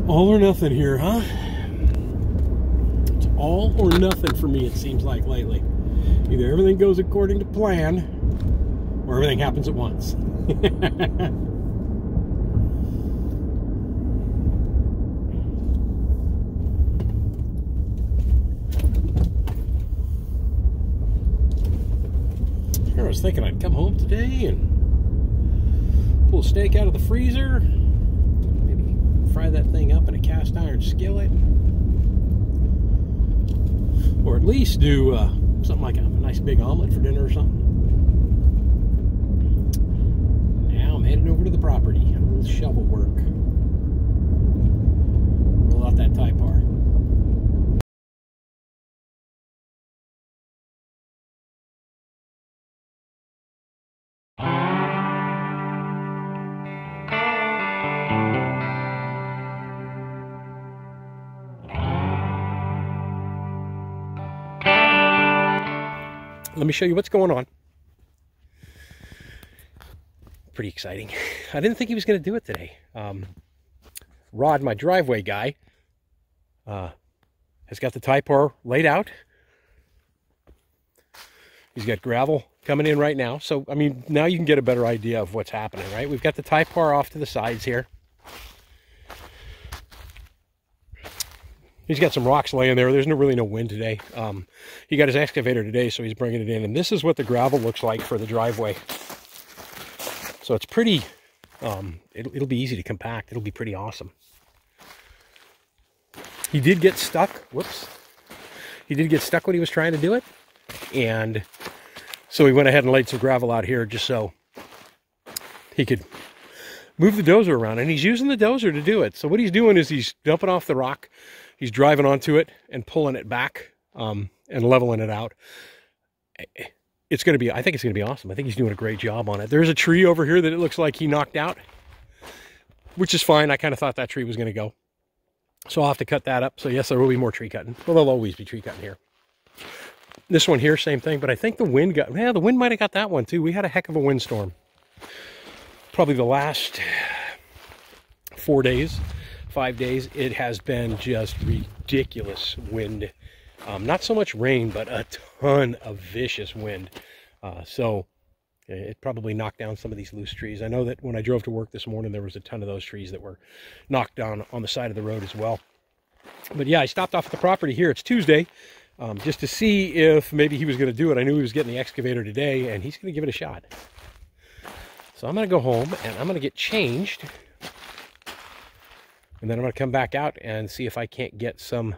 All or nothing here, huh? It's all or nothing for me, it seems like lately. Either everything goes according to plan, or everything happens at once. I was thinking I'd come home today and pull a steak out of the freezer, maybe fry that thing up in a cast iron skillet, or at least do something like a nice big omelet for dinner or something. Now I'm headed over to the property, a little shovel work. Roll out that Typar. Let me show you what's going on. Pretty exciting. I didn't think he was going to do it today. Rod, my driveway guy, has got the Typar laid out. He's got gravel coming in right now. So, I mean, now you can get a better idea of what's happening, right? We've got the Typar off to the sides here. He's got some rocks laying there. There's really no wind today. He got his excavator today, so he's bringing it in. And this is what the gravel looks like for the driveway. So it's pretty, it'll be easy to compact. It'll be pretty awesome. He did get stuck. Whoops. He did get stuck when he was trying to do it. And so he went ahead and laid some gravel out here just so he could move the dozer around. And he's using the dozer to do it. So what he's doing is he's dumping off the rock. He's driving onto it and pulling it back and leveling it out. It's going to be, I think it's going to be awesome. I think he's doing a great job on it. There's a tree over here that it looks like he knocked out, which is fine. I kind of thought that tree was going to go. So I'll have to cut that up. So yes, there will be more tree cutting. Well, there'll always be tree cutting here. This one here, same thing. But I think the wind got, yeah, the wind might have got that one too. We had a heck of a windstorm. Probably the last 4 days. 5 days, it has been just ridiculous wind. Not so much rain, but a ton of vicious wind. So it probably knocked down some of these loose trees. I know that when I drove to work this morning, there was a ton of those trees that were knocked down on the side of the road as well. But yeah, I stopped off at the property here. It's Tuesday, just to see if maybe he was going to do it. I knew he was getting the excavator today, and he's going to give it a shot. So I'm going to go home, and I'm going to get changed. And then I'm going to come back out and see if I can't get some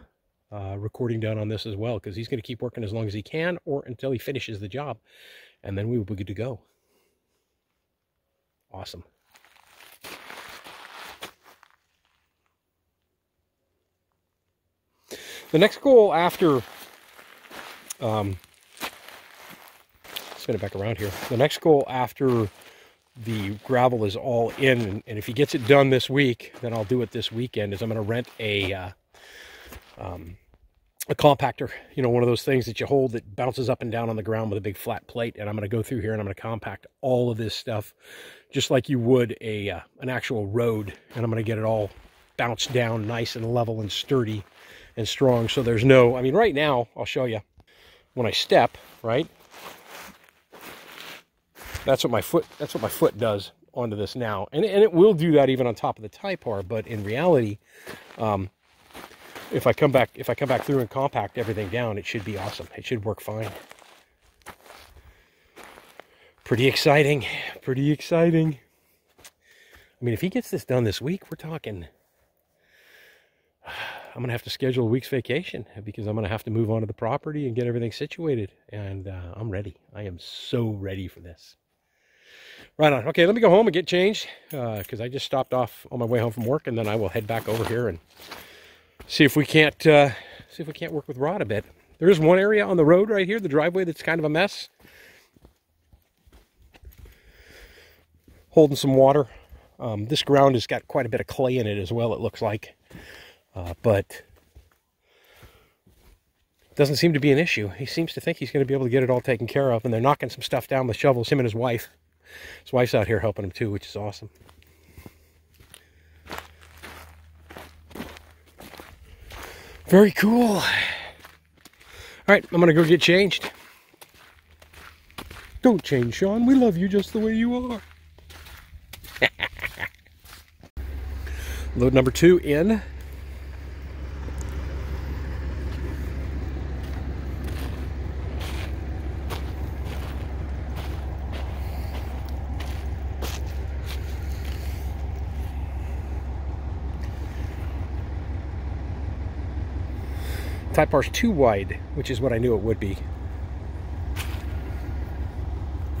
recording done on this as well, because he's going to keep working as long as he can or until he finishes the job. And then we will be good to go. Awesome. The next goal after, spin it back around here. The next goal after the gravel is all in, and if he gets it done this week, then I'll do it this weekend, is I'm going to rent a compactor, you know, one of those things that you hold that bounces up and down on the ground with a big flat plate. And I'm going to go through here and I'm going to compact all of this stuff just like you would an actual road. And I'm going to get it all bounced down nice and level and sturdy and strong. So there's no, I mean, right now, I'll show you when I step, right? That's what my foot does onto this now. And it will do that even on top of the Typar, but in reality, if I come back through and compact everything down, it should be awesome. It should work fine. Pretty exciting. Pretty exciting. I mean, if he gets this done this week, we're talking, I'm going to have to schedule a week's vacation because I'm going to have to move on to the property and get everything situated. And I'm ready. I am so ready for this. Right on. Okay, let me go home and get changed because I just stopped off on my way home from work, and then I will head back over here and see if we can't work with Rod a bit. There is one area on the road right here, the driveway, that's kind of a mess. Holding some water. This ground has got quite a bit of clay in it as well, it looks like. But it doesn't seem to be an issue. He seems to think he's going to be able to get it all taken care of, and they're knocking some stuff down with shovels, him and his wife. His wife's out here helping him too, which is awesome. Very cool. All right, I'm gonna go get changed. Don't change, Sean. We love you just the way you are. Load number 2 in. Typar's too wide, which is what I knew it would be.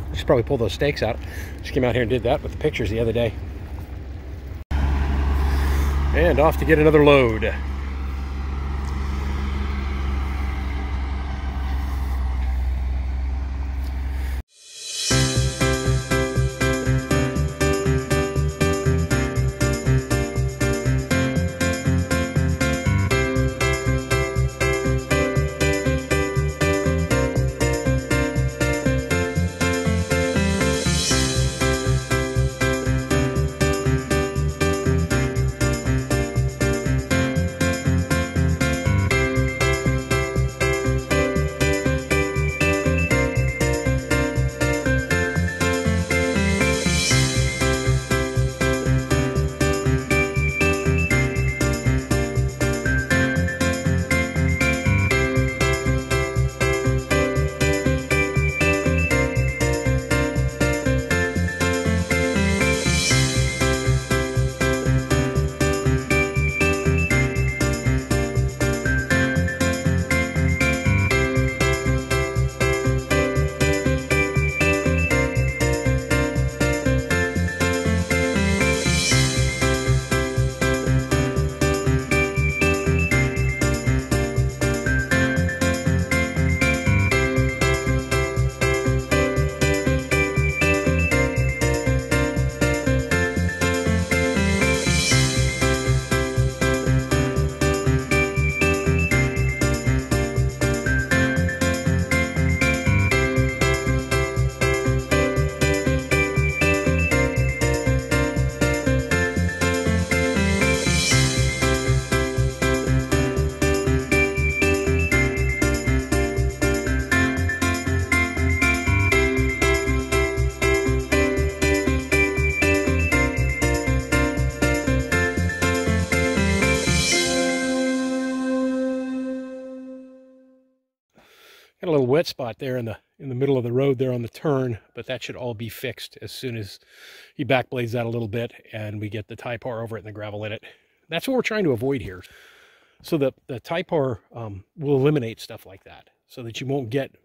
I should probably pull those stakes out. Just came out here and did that with the pictures the other day. And off to get another load. Got a little wet spot there in the middle of the road there on the turn, but that should all be fixed as soon as he backblades that a little bit and we get the Typar over it and the gravel in it. That's what we're trying to avoid here. So the Typar will eliminate stuff like that, so that you won't get,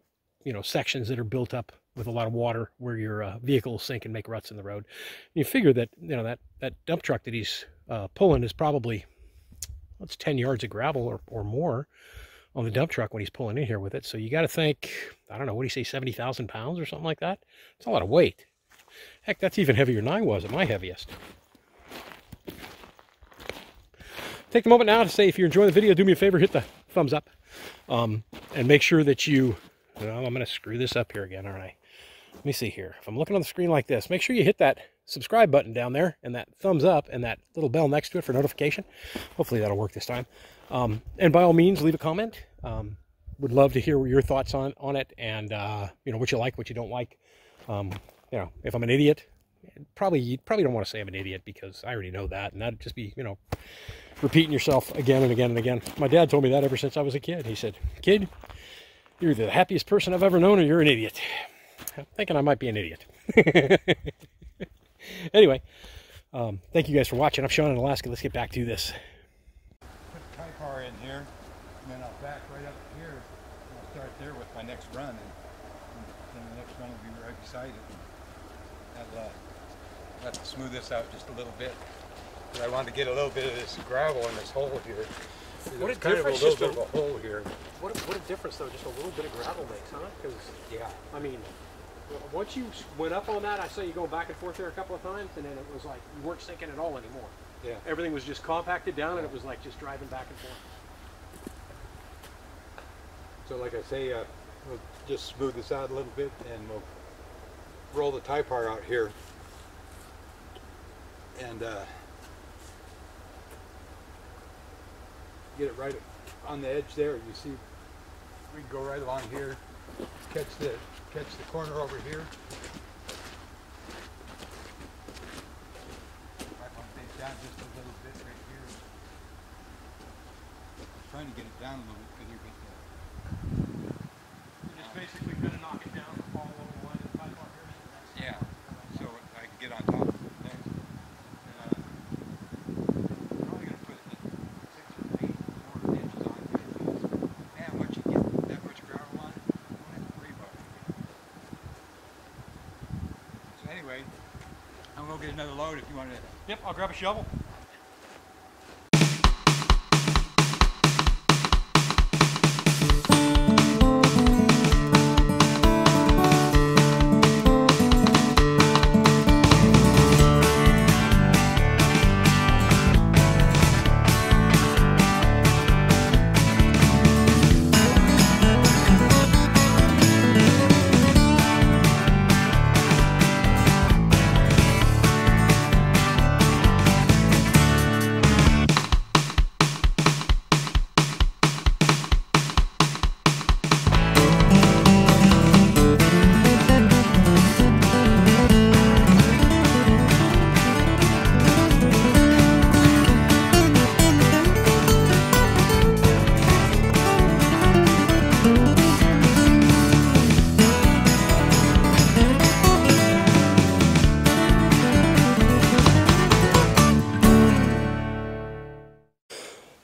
you know, sections that are built up with a lot of water where your vehicle will sink and make ruts in the road. And you figure that, you know, that dump truck that he's pulling is probably, well, it's 10 yards of gravel or more on the dump truck when he's pulling in here with it. So you got to think, I don't know, what do you say, 70,000 pounds or something like that? It's a lot of weight. Heck, that's even heavier than I was at my heaviest. Take the moment now to say, if you're enjoying the video, do me a favor, hit the thumbs up. And make sure that you, well, I'm going to screw this up here again, aren't I? Let me see here. If I'm looking on the screen like this, make sure you hit that subscribe button down there and that thumbs up and that little bell next to it for notification. Hopefully that'll work this time. And by all means, leave a comment. Would love to hear your thoughts on it, and you know, what you like, what you don't like. You know, if I'm an idiot, you probably don't want to say I'm an idiot, because I already know that, and that'd just be, you know, repeating yourself again and again and again. My dad told me that ever since I was a kid. He said, "Kid, you're either the happiest person I've ever known or you're an idiot." I'm thinking I might be an idiot. Anyway, thank you guys for watching. I'm Sean in Alaska. Let's get back to this. Put Typar in here, and then I'll back right up here. I'll start there with my next run, and then the next run will be right beside it. I'll have to smooth this out just a little bit, but I want to get a little bit of this gravel in this hole here. What a kind of a difference little just bit of a hole here. What a difference, though, just a little bit of gravel makes, huh? Because, yeah, I mean, once you went up on that, I saw you going back and forth there a couple of times, and then it was like you weren't sinking at all anymore. yeah. Everything was just compacted down, and it was like just driving back and forth. So like I say, we'll just smooth this out a little bit, and we'll roll the Typar out here, and get it right on the edge there. You see, we can go right along here, catch the corner over here. Might want to take it down just a little bit right here. Trying to get it down a little bit further, but Just basically gonna knock it down, all along the line of the Typar here. yeah. So I can get on top of it next. Probably gonna put 6 or 8 more inches on it. Man, once you get that much gravel on it, you don't have to worry about it. So anyway, I'm gonna go get another load if you want to. Yep, I'll grab a shovel.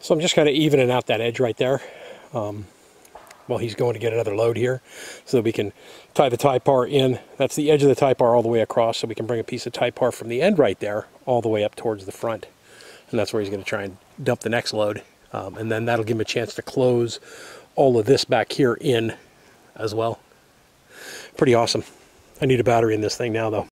So I'm just kind of evening out that edge right there while he's going to get another load here so that we can tie the Typar in. That's the edge of the Typar all the way across, so we can bring a piece of Typar from the end right there all the way up towards the front. And that's where he's going to try and dump the next load. And then that'll give him a chance to close all of this back here in as well. Pretty awesome. I need a battery in this thing now though.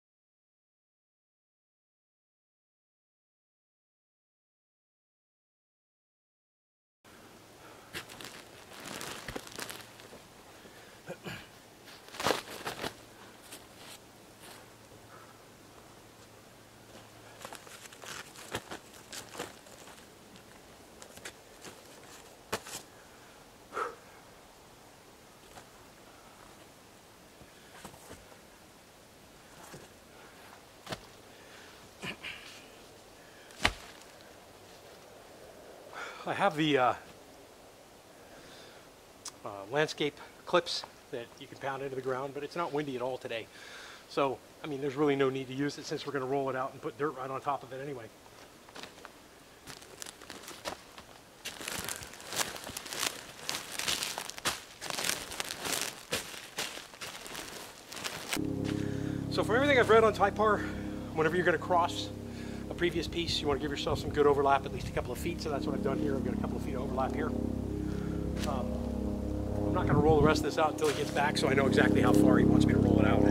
I have the landscape clips that you can pound into the ground, but it's not windy at all today. So, I mean, there's really no need to use it since we're going to roll it out and put dirt right on top of it anyway. So from everything I've read on Typar, whenever you're going to cross a previous piece, you want to give yourself some good overlap, at least a couple of feet. So that's what I've done here. I've got a couple of feet of overlap here. I'm not going to roll the rest of this out until he gets back, so I know exactly how far he wants me to roll it out.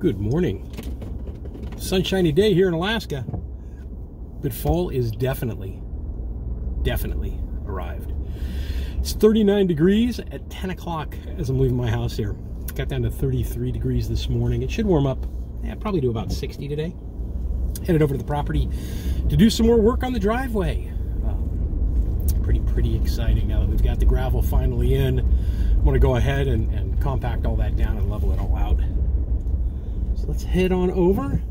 Good morning. Sunshiny day here in Alaska, but fall is definitely arrived. It's 39 degrees at 10 o'clock as I'm leaving my house here. Got down to 33 degrees this morning. It should warm up, probably do about 60 today. Headed over to the property to do some more work on the driveway. Pretty exciting now that we've got the gravel finally in. I'm going to go ahead and compact all that down and level it all out. So let's head on over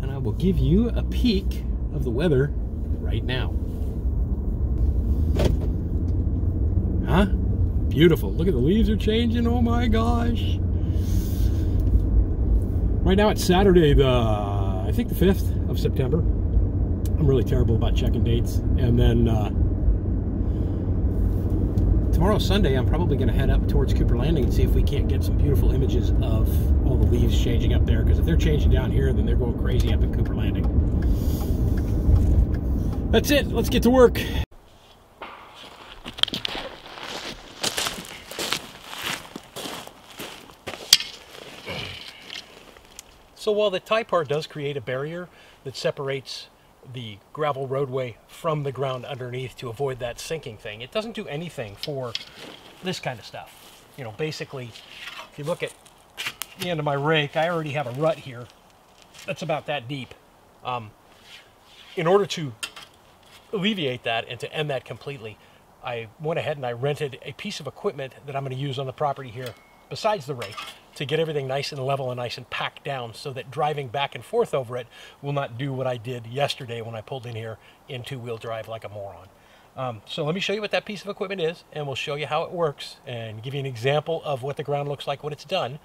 and I will give you a peek of the weather right now. Huh? Beautiful. Look at the leaves are changing. Oh my gosh. Right now it's Saturday, I think the 5th of September. I'm really terrible about checking dates. And then tomorrow, Sunday, I'm probably going to head up towards Cooper Landing and see if we can't get some beautiful images of all the leaves changing up there. Because if they're changing down here, then they're going crazy up at Cooper Landing. That's it. Let's get to work. So while the Typar does create a barrier that separates the gravel roadway from the ground underneath to avoid that sinking thing, it doesn't do anything for this kind of stuff. You know, basically, if you look at the end of my rake, I already have a rut here that's about that deep. In order to alleviate that and to end that completely, I went ahead and I rented a piece of equipment that I'm going to use on the property here besides the rake to get everything nice and level and nice and packed down so that driving back and forth over it will not do what I did yesterday when I pulled in here in two-wheel drive like a moron. So let me show you what that piece of equipment is, and we'll show you how it works and give you an example of what the ground looks like when it's done,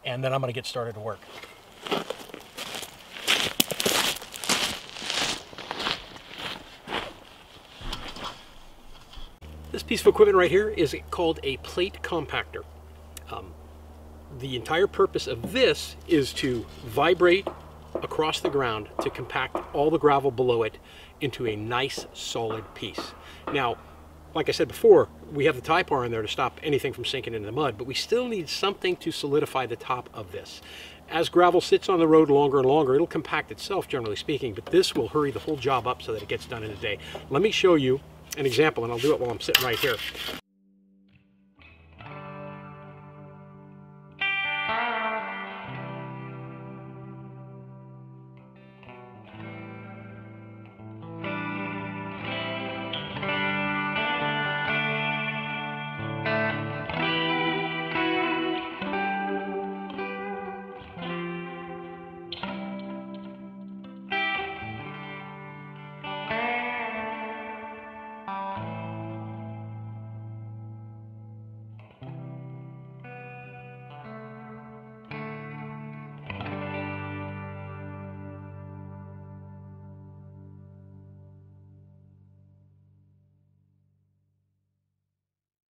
and then I'm going to get started to work. This piece of equipment right here is called a plate compactor. The entire purpose of this is to vibrate across the ground to compact all the gravel below it into a nice solid piece. Now, like I said before, we have the Typar in there to stop anything from sinking into the mud, but we still need something to solidify the top of this. As gravel sits on the road longer and longer, it'll compact itself, generally speaking, but this will hurry the whole job up so that it gets done in a day. Let me show you an example, and I'll do it while I'm sitting right here.